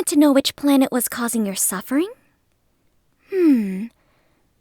want to know which planet was causing your suffering?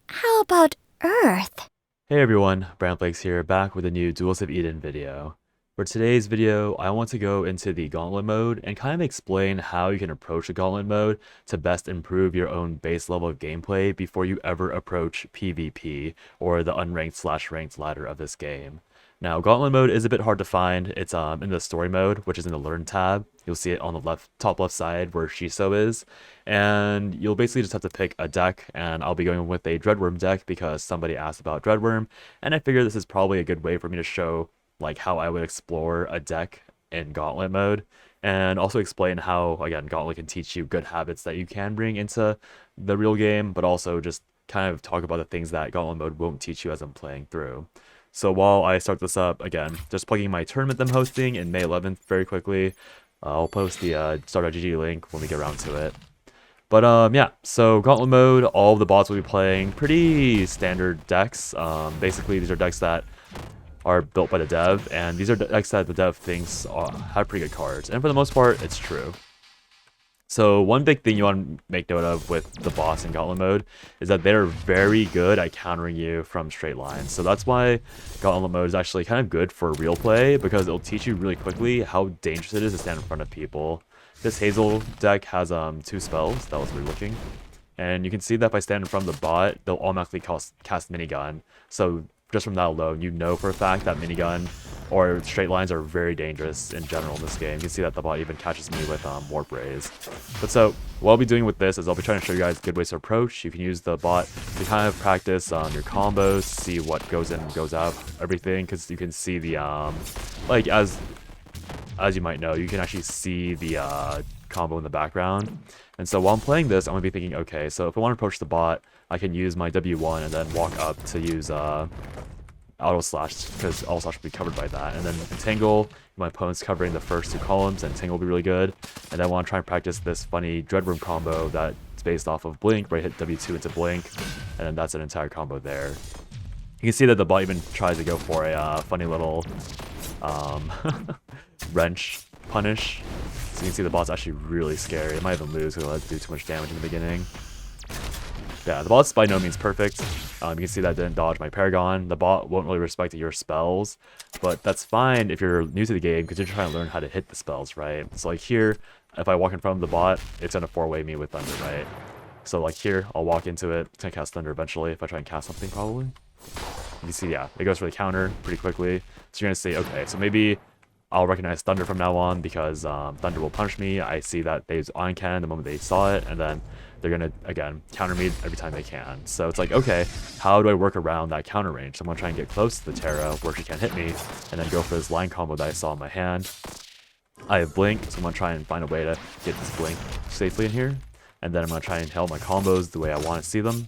How about Earth? Hey everyone, Brandflakes here, back with a new Duelists of Eden video. For today's video, I want to go into the Gauntlet mode and kind of explain how you can approach the Gauntlet mode to best improve your own base level of gameplay before you ever approach PvP, or the unranked/ranked ladder of this game. Now, Gauntlet mode is a bit hard to find. It's in the story mode, which is in the Learn tab. You'll see it on the top left side where Shiso is. And you'll basically just have to pick a deck, and I'll be going with a Dreadworm deck because somebody asked about Dreadworm, and I figure this is probably a good way for me to show like how I would explore a deck in Gauntlet mode, and also explain how, again, Gauntlet can teach you good habits that you can bring into the real game, but also just kind of talk about the things that Gauntlet mode won't teach you as I'm playing through. So while I start this up, again, just plugging my tournament I'm hosting in May 11th very quickly. I'll post the start.gg link when we get around to it. But yeah, so Gauntlet mode, all of the bots will be playing pretty standard decks. Basically, these are decks that are built by the dev, and these are decks that the dev thinks have pretty good cards. And for the most part, it's true. So one big thing you want to make note of with the boss in Gauntlet mode is that they're very good at countering you from straight lines. So that's why Gauntlet mode is actually kind of good for real play, because it'll teach you really quickly how dangerous it is to stand in front of people. This Hazel deck has 2 spells, that was weird looking. And you can see that if I stand in front of the bot, they'll automatically cast Minigun. So just from that alone, you know for a fact that Minigun or straight lines are very dangerous in general in this game. You can see that the bot even catches me with Warp Rays. But so, what I'll be doing with this is I'll be trying to show you guys good ways to approach. You can use the bot to kind of practice your combos, see what goes in and goes out, everything, because you can see the, like, as you might know, you can actually see the combo in the background. And so while I'm playing this, I'm going to be thinking, okay, so if I want to approach the bot, I can use my W1 and then walk up to use Auto Slash, because Auto Slash will be covered by that. And then Entangle, my opponent's covering the first 2 columns, and Entangle will be really good. And then I want to try and practice this funny Dreadworm combo that's based off of Blink, where I hit W2 into Blink, and then that's an entire combo there. You can see that the bot even tries to go for a funny little wrench punish. So you can see the bot's actually really scary. It might even lose because it'll do too much damage in the beginning. Yeah, the bot's by no means perfect. You can see that didn't dodge my Paragon. The bot won't really respect your spells, but that's fine if you're new to the game because you're trying to learn how to hit the spells, right? So like here, if I walk in front of the bot, it's going to 4-way me with Thunder, right? So like here, I'll walk into it. It's going to cast Thunder eventually if I try and cast something probably. You can see, yeah, it goes for the counter pretty quickly. So you're going to say, okay, so maybe I'll recognize Thunder from now on because Thunder will punish me. I see that they use Ion Cannon the moment they saw it, and then they're going to, again, counter me every time they can. So it's like, okay, how do I work around that counter range? So I'm going to try and get close to the Terra where she can't hit me, and then go for this line combo that I saw in my hand. I have Blink, so I'm going to try and find a way to get this Blink safely in here. And then I'm going to try and hit my combos the way I want to see them.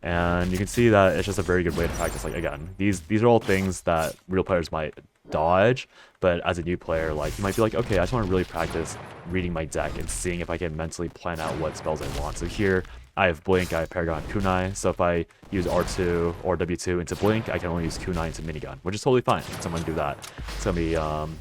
And you can see that it's just a very good way to practice. Like, again, these are all things that real players might dodge, but as a new player, like, you might be like, okay, I just want to really practice reading my deck and seeing if I can mentally plan out what spells I want. So here I have Blink, I have Paragon, Kunai. So if I use R2 or W2 into Blink, I can only use Kunai into Minigun, which is totally fine. Someone do that. It's gonna be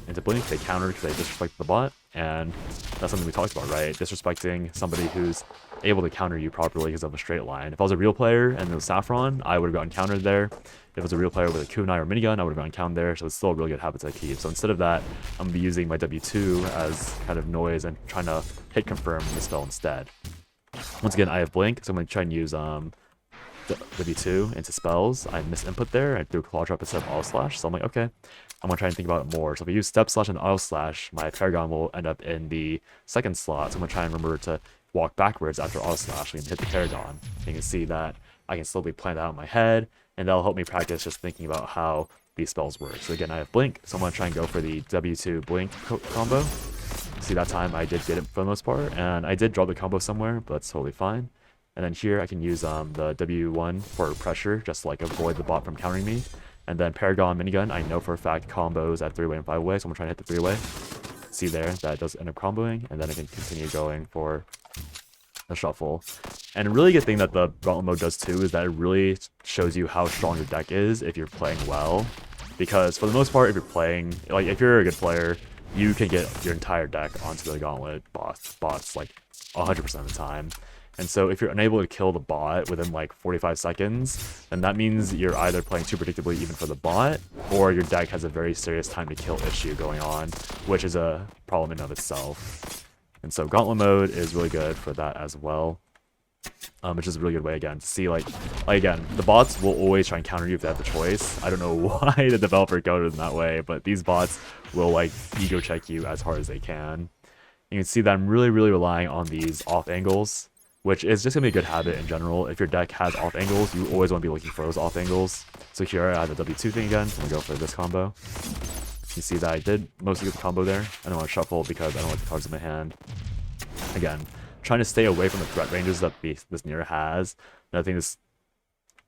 into Blink, they counter because they disrespect the bot, and that's something we talked about, right? Disrespecting somebody who's able to counter you properly because of a straight line. If I was a real player and it was Saffron, I would have gotten countered there. If it was a real player with a Kunai or Minigun, I would have gotten countered there. So it's still a really good habit to keep. So instead of that, I'm gonna be using my W2 as kind of noise and trying to hit confirm the spell instead. Once again, I have Blink, so I'm gonna try and use W2 into spells. I missed input there. I threw Claw Trap instead of Auto Slash. So I'm like, okay, I'm gonna try and think about it more. So if I use Step Slash and Auto Slash, my Paragon will end up in the second slot. So I'm gonna try and remember to walk backwards after Auto Slash and hit the Paragon. And you can see that I can slowly plan that out in my head, and that'll help me practice just thinking about how these spells work. So again, I have Blink, so I'm gonna try and go for the W2 Blink combo. See, that time I did get it for the most part, and I did draw the combo somewhere, but that's totally fine. And then here I can use the W1 for pressure, just to like avoid the bot from countering me. And then Paragon Minigun, I know for a fact combos at 3-way and 5-way, so I'm gonna try and hit the 3-way. See there, that does end up comboing, and then I can continue going for the shuffle. And a really good thing that the Gauntlet mode does too is that it really shows you how strong your deck is if you're playing well. Because for the most part, if you're playing, like, if you're a good player, you can get your entire deck onto the Gauntlet bots like 100% of the time. And so if you're unable to kill the bot within like 45 seconds, then that means you're either playing too predictably even for the bot, or your deck has a very serious time to kill issue going on, which is a problem in of itself. And so Gauntlet mode is really good for that as well. Which is a really good way, again, to see, like, again, the bots will always try and counter you if they have the choice. I don't know why the developer coded in that way, but these bots will, like, ego check you as hard as they can. You can see that I'm really relying on these off angles, which is just going to be a good habit in general. If your deck has off angles, you always want to be looking for those off angles. So here I have the W2 thing again, so I'm going to go for this combo. You see that I did mostly get the combo there. I don't want to shuffle because I don't like the cards in my hand. Again, trying to stay away from the threat ranges that this Nira has. Another thing this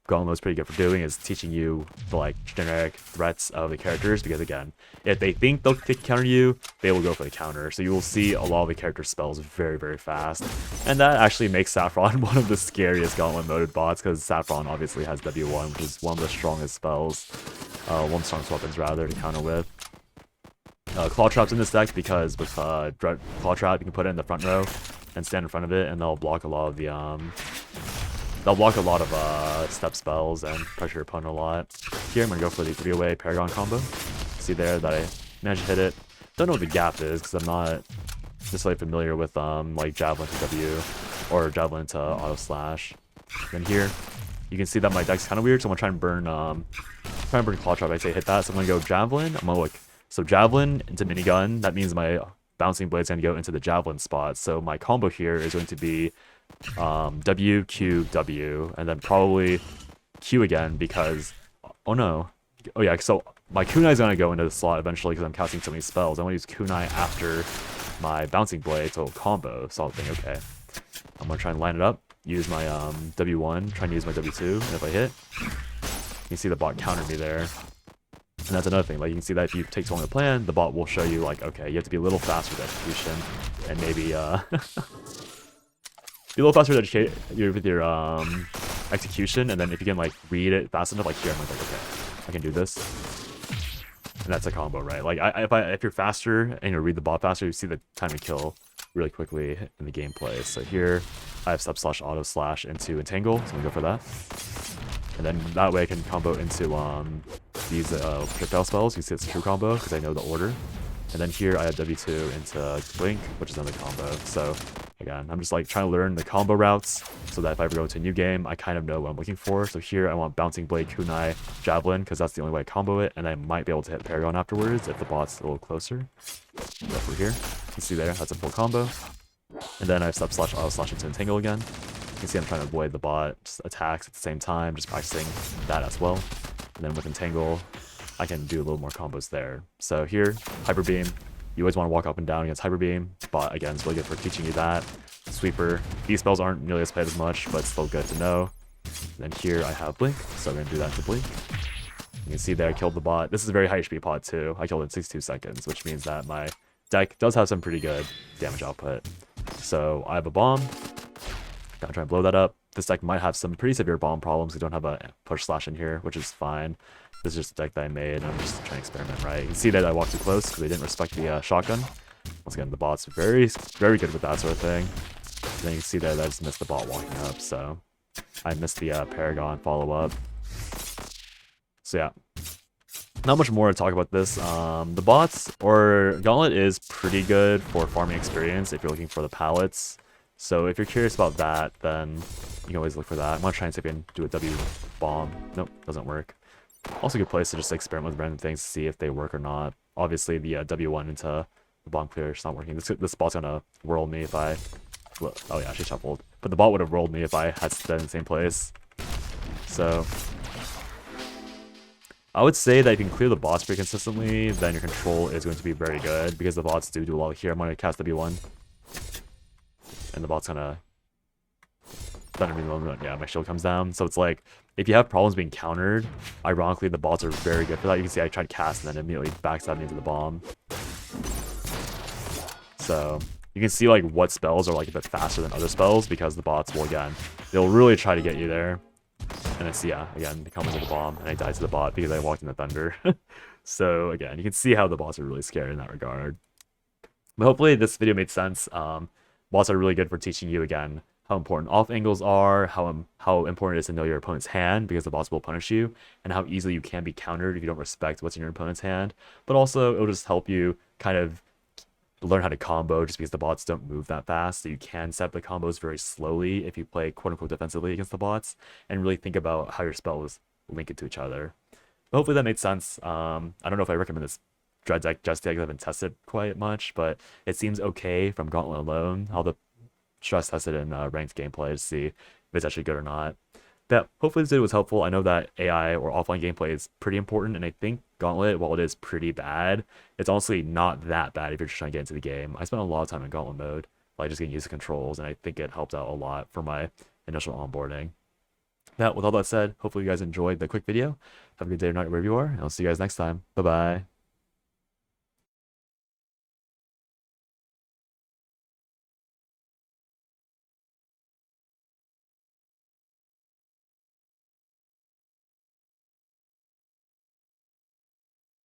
Gauntlet is pretty good for doing is teaching you the like generic threats of the characters, because again, if they think they'll counter you, they will go for the counter. So you will see a lot of the character spells very fast. And that actually makes Saffron one of the scariest Gauntlet moded bots, because Saffron obviously has W1, which is one of the strongest spells, one of the strongest weapons rather, to counter with. Claw Trap's in this deck because with Claw Trap you can put it in the front row and stand in front of it, and they'll block a lot of the step spells and pressure your opponent a lot. Here I'm gonna go for the 3-away Paragon combo. See there that I managed to hit it. Don't know what the gap is because I'm not necessarily familiar with like Javelin to W or Javelin to auto slash. Then here you can see that my deck's kind of weird, so I'm gonna try and burn Claw Trap. I say hit that, so I'm gonna go Javelin. I'm gonna look. So Javelin into minigun, that means my bouncing blade's going to go into the Javelin spot. So my combo here is going to be W, Q, W, and then probably Q again because... Oh no. Oh yeah, so my Kunai is going to go into the slot eventually because I'm casting so many spells. I want to use Kunai after my bouncing blade, so combo. Solid thing, okay. I'm going to try and line it up, use my W1, try and use my W2, and if I hit, you can see the bot counter me there. And that's another thing, like you can see that if you take too long to plan, the bot will show you like, okay, you have to be a little faster with execution, and maybe be a little faster with your execution, and then if you can like read it fast enough, like here I'm like, okay, I can do this, and that's a combo, right? Like if you're faster and you read the bot faster, you see the time to kill really quickly in the gameplay. So here I have sub slash auto slash into entangle, so I'm gonna go for that. And then that way I can combo into these projectile spells. You see it's a true combo because I know the order. And then here I have W2 into Blink, which is another combo. So again, I'm just like trying to learn the combo routes so that if I ever go into a new game, I kind of know what I'm looking for. So here I want Bouncing Blade, Kunai, Javelin, because that's the only way I combo it. And I might be able to hit Paragon afterwards if the bot's a little closer. Go for here. You can see there, that's a full combo. And then I have sub slash auto slash into Entangle again. You can see I'm trying to avoid the bot attacks at the same time, just practicing that as well. And then with Entangle, I can do a little more combos there. So here, Hyper Beam. You always want to walk up and down against Hyper Beam. Bot, again, is really good for teaching you that. Sweeper. These spells aren't nearly as played as much, but still good to know. And then here I have Blink, so I'm going to do that to Blink. You can see there I killed the bot. This is a very high HP pot too. I killed it in 62 seconds, which means that my deck does have some pretty good damage output. So I have a bomb. Gonna try and blow that up. This deck might have some pretty severe bomb problems. We don't have a push slash in here, which is fine. This is just a deck that I made, and I'm just trying to experiment, right? You can see that I walked too close because they didn't respect the shotgun. Once again, the bot's very good with that sort of thing. And then you can see that I just missed the bot walking up, so I missed the Paragon follow-up. So yeah, not much more to talk about this. The bots, or Gauntlet, is pretty good for farming experience if you're looking for the pallets. So if you're curious about that, then you can always look for that. I'm gonna try and see if I can do a W bomb. Nope, doesn't work. Also a good place to just experiment with random things to see if they work or not. Obviously the W1 into the bomb clear is not working. This bot's gonna whirl me if I... Well, oh yeah, she shuffled. But the bot would have rolled me if I had stayed in the same place. So I would say that if you can clear the bots pretty consistently, then your control is going to be very good, because the bots do a lot here. I'm gonna cast W1. And the bot's gonna thunder me the moment, yeah, my shield comes down. So it's like, if you have problems being countered, ironically the bots are very good for that. You can see I tried to cast and then immediately backstab me into the bomb. So you can see like what spells are like a bit faster than other spells, because the bots will, again, they'll really try to get you there. And it's, yeah, again, they come into the bomb and I died to the bot because I walked in the thunder. So again, you can see how the bots are really scary in that regard. But hopefully this video made sense. bots are really good for teaching you again how important off angles are, how important it is to know your opponent's hand because the bots will punish you, and how easily you can be countered if you don't respect what's in your opponent's hand. But also, it'll just help you kind of learn how to combo just because the bots don't move that fast. So you can set the combos very slowly if you play quote unquote defensively against the bots, and really think about how your spells link it to each other. But hopefully that made sense. I don't know if I recommend this Dread deck just yet because I haven't tested quite much, but it seems okay from Gauntlet alone. I'll have to stress test it in ranked gameplay to see if it's actually good or not. But hopefully this video was helpful. I know that AI or offline gameplay is pretty important, and I think Gauntlet, while it is pretty bad, it's honestly not that bad if you're just trying to get into the game. I spent a lot of time in Gauntlet mode, like just getting used to controls, and I think it helped out a lot for my initial onboarding. Now, with all that said, hopefully you guys enjoyed the quick video. Have a good day or night wherever you are, and I'll see you guys next time. Bye-bye.